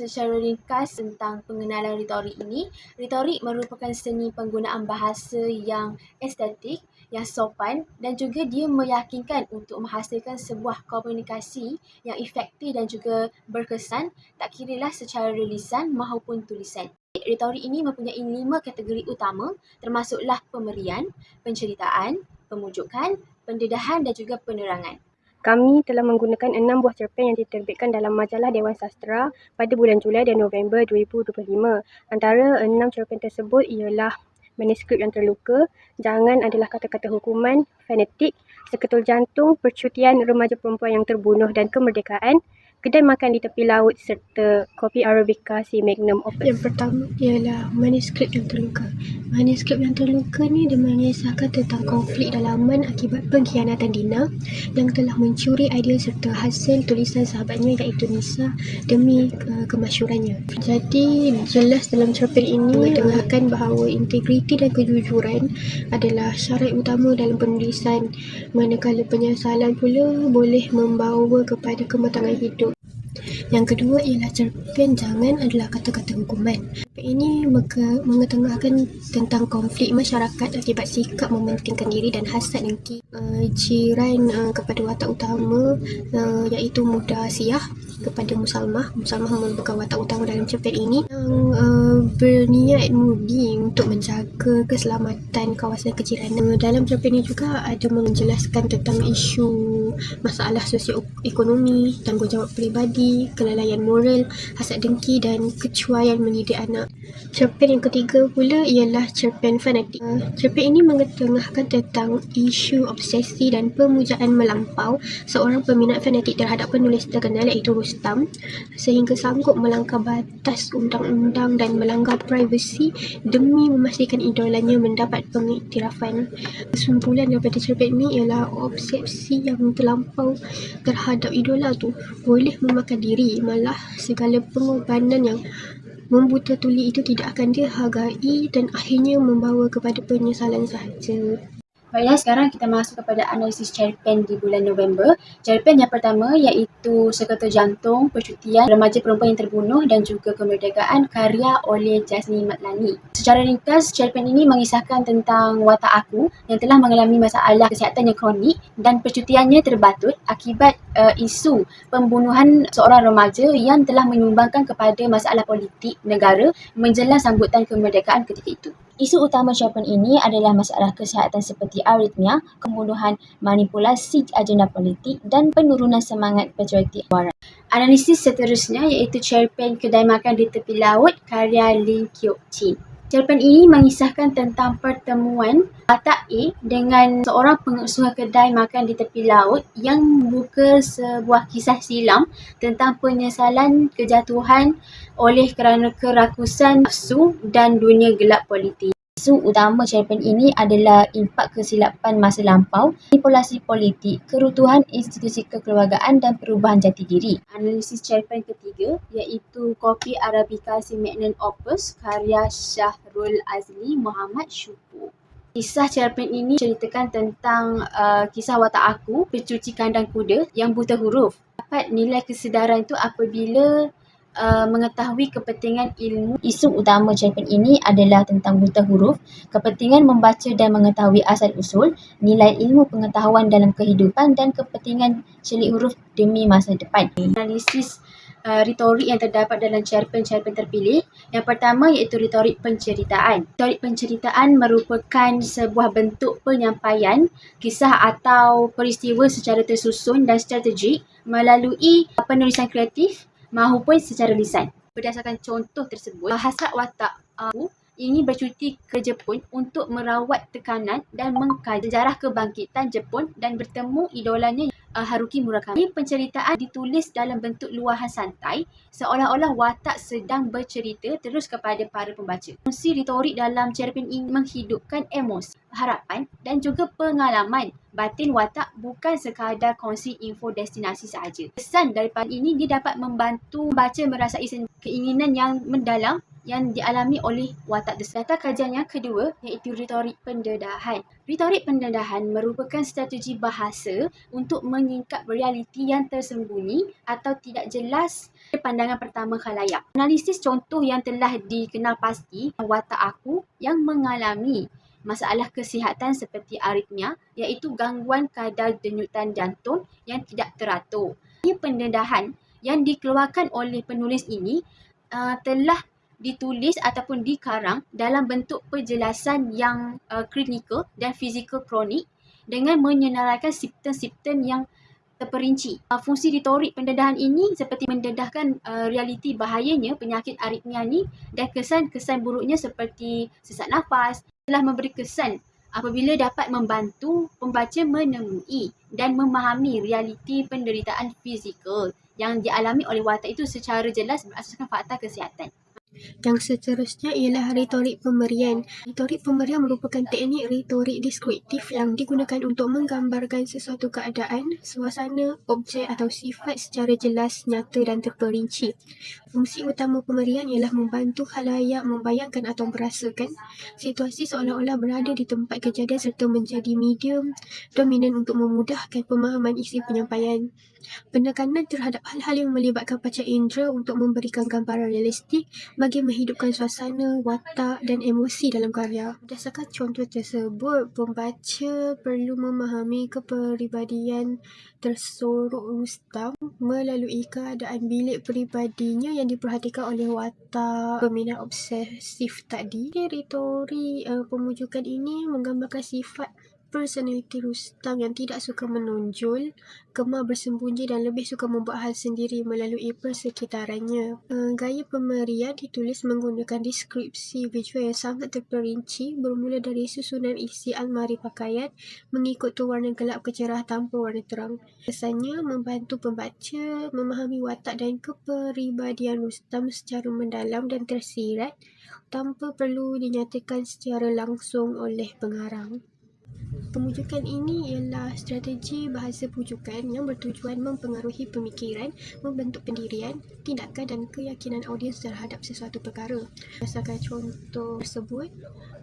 secara ringkas tentang pengenalan retorik ini. Retorik merupakan seni penggunaan bahasa yang estetik, yang sopan dan juga dia meyakinkan untuk menghasilkan sebuah komunikasi yang efektif dan juga berkesan, tak kiralah secara lisan maupun tulisan. Retorik ini mempunyai 5 kategori utama, termasuklah pemberian, penceritaan, pemujukan, pendedahan dan juga penerangan. Kami telah menggunakan 6 buah cerpen yang diterbitkan dalam majalah Dewan Sastera pada bulan Julai dan November 2025. Antara 6 cerpen tersebut ialah Manuskrip yang terluka, Jangan adalah kata-kata hukuman, Fanatik, Seketul jantung, Percutian remaja perempuan yang terbunuh dan Kemerdekaan, Kedai makan di tepi laut serta Kopi Arabica si Magnum Opus. Yang pertama ialah Manuskrip yang terluka. Manuskrip yang terluka ni dia mengisahkan tentang konflik dalaman akibat pengkhianatan Dina yang telah mencuri idea serta hasil tulisan sahabatnya iaitu Nisa demi kemasyhurannya. Jadi jelas dalam cerpen ini mengatakan bahawa integriti dan kejujuran adalah syarat utama dalam penulisan, manakala penyesalan pula boleh membawa kepada kematangan hidup. Yang kedua ialah cerpen Jangan adalah kata-kata hukuman. Cerpen ini mengetengahkan tentang konflik masyarakat akibat sikap mementingkan diri dan hasad dengki jiran kepada watak utama iaitu Muda Siyah kepada Musalmah. Musalmah merupakan watak utama dalam cerpen ini yang berniat mudi untuk menjaga keselamatan kawasan kejiranan. Dalam cerpen ini juga ada menjelaskan tentang isu masalah sosioekonomi, tanggungjawab peribadi, kelalaian moral, hasad dengki dan kecuaian mendidik anak. Cerpen yang ketiga pula ialah cerpen Fanatik. Cerpen ini mengetengahkan tentang isu obsesi dan pemujaan melampau seorang peminat fanatik terhadap penulis terkenal iaitu Rustam sehingga sanggup melanggar batas undang-undang dan melanggar privasi demi memastikan idolanya mendapat pengiktirafan. Kesimpulan daripada cerpen ini ialah obsesi yang terlampau terhadap idola tu boleh memakan diri, malah segala pengorbanan yang membuta tuli itu tidak akan dihargai dan akhirnya membawa kepada penyesalan sahaja. Baiklah, sekarang kita masuk kepada analisis cerpen di bulan November. Cerpen yang pertama iaitu Seketul Jantung, Percutian Remaja Perempuan yang Terbunuh dan juga Kemerdekaan karya oleh Jasni Madlani. Secara ringkas, cerpen ini mengisahkan tentang watak aku yang telah mengalami masalah kesihatan yang kronik dan percutiannya terbatut akibat isu pembunuhan seorang remaja yang telah menyumbangkan kepada masalah politik negara menjelang sambutan kemerdekaan ketika itu. Isu utama cerpen ini adalah masalah kesihatan seperti aritmia, pembunuhan, manipulasi agenda politik dan penurunan semangat patriotik waran. Analisis seterusnya iaitu cerpen Kedai Makan di Tepi Laut karya Lim Kyok Chin. Cerpen ini mengisahkan tentang pertemuan watak A dengan seorang pengusaha kedai makan di tepi laut yang membuka sebuah kisah silam tentang penyesalan kejatuhan oleh kerana kerakusan nafsu dan dunia gelap politik. Isu utama cerpen ini adalah impak kesilapan masa lampau, manipulasi politik, kerutuhan institusi kekeluargaan dan perubahan jati diri. Analisis cerpen ketiga iaitu Kopi Arabica si Magnum Opus karya Syahrul Azli Muhammad Syukur. Kisah cerpen ini ceritakan tentang kisah watak aku, pencuci kandang kuda yang buta huruf. Dapat nilai kesedaran itu apabila mengetahui kepentingan ilmu. Isu utama cerpen ini adalah tentang buta huruf, kepentingan membaca dan mengetahui asal-usul, nilai ilmu pengetahuan dalam kehidupan dan kepentingan celik huruf demi masa depan. Analisis retorik yang terdapat dalam cerpen-cerpen terpilih. Yang pertama iaitu retorik penceritaan. Retorik penceritaan merupakan sebuah bentuk penyampaian kisah atau peristiwa secara tersusun dan strategik melalui penulisan kreatif maupun secara lisan. Berdasarkan contoh tersebut, hasrat watak aku ingin bercuti ke Jepun untuk merawat tekanan dan mengkaji sejarah kebangkitan Jepun dan bertemu idolanya Haruki Murakami. Penceritaan ditulis dalam bentuk luahan santai seolah-olah watak sedang bercerita terus kepada para pembaca. Fungsi retorik dalam cerpen ini menghidupkan emosi, harapan dan juga pengalaman batin watak, bukan sekadar kongsi info destinasi sahaja. Kesan daripada ini dia dapat membantu membaca merasai keinginan yang mendalam yang dialami oleh watak tersebut. Data kajian yang kedua iaitu retorik pendedahan. Retorik pendedahan merupakan strategi bahasa untuk menyingkap realiti yang tersembunyi atau tidak jelas pada pandangan pertama khalayak. Analisis contoh yang telah dikenal pasti, watak aku yang mengalami masalah kesihatan seperti aritmia, iaitu gangguan kadar denyutan jantung yang tidak teratur. Pendedahan yang dikeluarkan oleh penulis ini telah ditulis ataupun dikarang dalam bentuk penjelasan yang klinikal dan fizikal kronik dengan menyenaraikan simptom-simptom yang terperinci. Fungsi retorik pendedahan ini seperti mendedahkan realiti bahayanya penyakit aritmia ni dan kesan-kesan buruknya seperti sesak nafas telah memberi kesan apabila dapat membantu pembaca menemui dan memahami realiti penderitaan fizikal yang dialami oleh watak itu secara jelas berasaskan fakta kesihatan. Yang seterusnya ialah retorik pemberian. Retorik pemberian merupakan teknik retorik deskriptif yang digunakan untuk menggambarkan sesuatu keadaan, suasana, objek atau sifat secara jelas, nyata dan terperinci. Fungsi utama pemberian ialah membantu khalayak membayangkan atau merasakan situasi seolah-olah berada di tempat kejadian serta menjadi medium dominan untuk memudahkan pemahaman isi penyampaian. Penekanan terhadap hal-hal yang melibatkan panca indera untuk memberikan gambaran realistik bagi menghidupkan suasana, watak dan emosi dalam karya. Berdasarkan contoh tersebut, pembaca perlu memahami kepribadian tersorok Rustam melalui keadaan bilik peribadinya yang diperhatikan oleh watak peminat obsesif tadi. Retorik pemujukan ini menggambarkan sifat personaliti Rustam yang tidak suka menonjol, gemar bersembunyi dan lebih suka membuat hal sendiri melalui persekitarannya. Gaya pemberian ditulis menggunakan deskripsi visual yang sangat terperinci, bermula dari susunan isi almari pakaian mengikut warna gelap ke cerah tanpa warna terang. Kesannya membantu pembaca memahami watak dan kepribadian Rustam secara mendalam dan tersirat tanpa perlu dinyatakan secara langsung oleh pengarang. Pemujukan ini ialah strategi bahasa pujukan yang bertujuan mempengaruhi pemikiran, membentuk pendirian, tindakan dan keyakinan audiens terhadap sesuatu perkara. Berdasarkan contoh tersebut,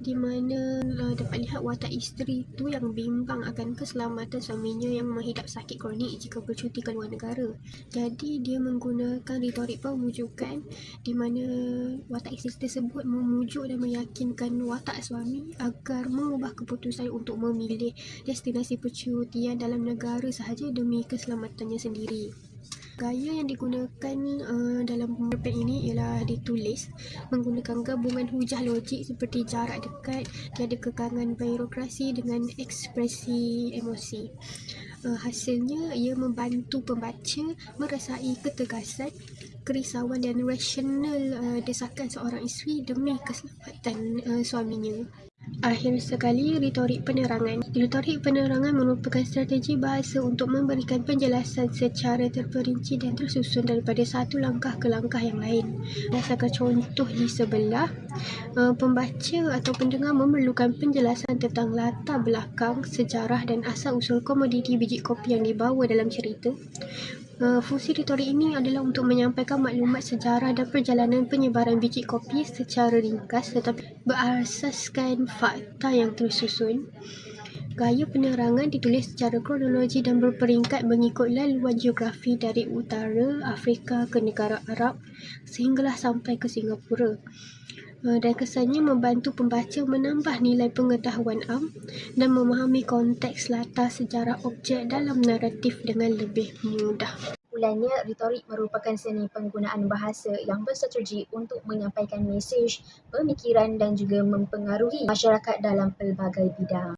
di mana dapat lihat watak isteri itu yang bimbang akan keselamatan suaminya yang menghidap sakit kronik jika bercuti ke luar negara. Jadi dia menggunakan retorik pemujukan di mana watak isteri tersebut memujuk dan meyakinkan watak suami agar mengubah keputusan untuk memilih destinasi percutian dalam negara sahaja demi keselamatannya sendiri. Gaya yang digunakan dalam cerpen ini ialah ditulis menggunakan gabungan hujah logik seperti jarak dekat, tiada kekangan birokrasi dengan ekspresi emosi. Hasilnya, ia membantu pembaca merasai ketegasan, kerisauan dan rasional desakan seorang isteri demi keselamatan suaminya. Akhir sekali, retorik penerangan. Retorik penerangan merupakan strategi bahasa untuk memberikan penjelasan secara terperinci dan tersusun daripada satu langkah ke langkah yang lain. Berdasarkan contoh di sebelah, pembaca atau pendengar memerlukan penjelasan tentang latar belakang, sejarah dan asal-usul komoditi biji kopi yang dibawa dalam cerita. Fungsi retorik ini adalah untuk menyampaikan maklumat sejarah dan perjalanan penyebaran biji kopi secara ringkas tetapi berasaskan fakta yang tersusun. Gaya penerangan ditulis secara kronologi dan berperingkat mengikut laluan geografi dari utara Afrika ke negara Arab sehinggalah sampai ke Singapura. Dan kesannya membantu pembaca menambah nilai pengetahuan am dan memahami konteks latar sejarah objek dalam naratif dengan lebih mudah. Kesimpulannya, retorik merupakan seni penggunaan bahasa yang berstrategi untuk menyampaikan mesej, pemikiran dan juga mempengaruhi masyarakat dalam pelbagai bidang.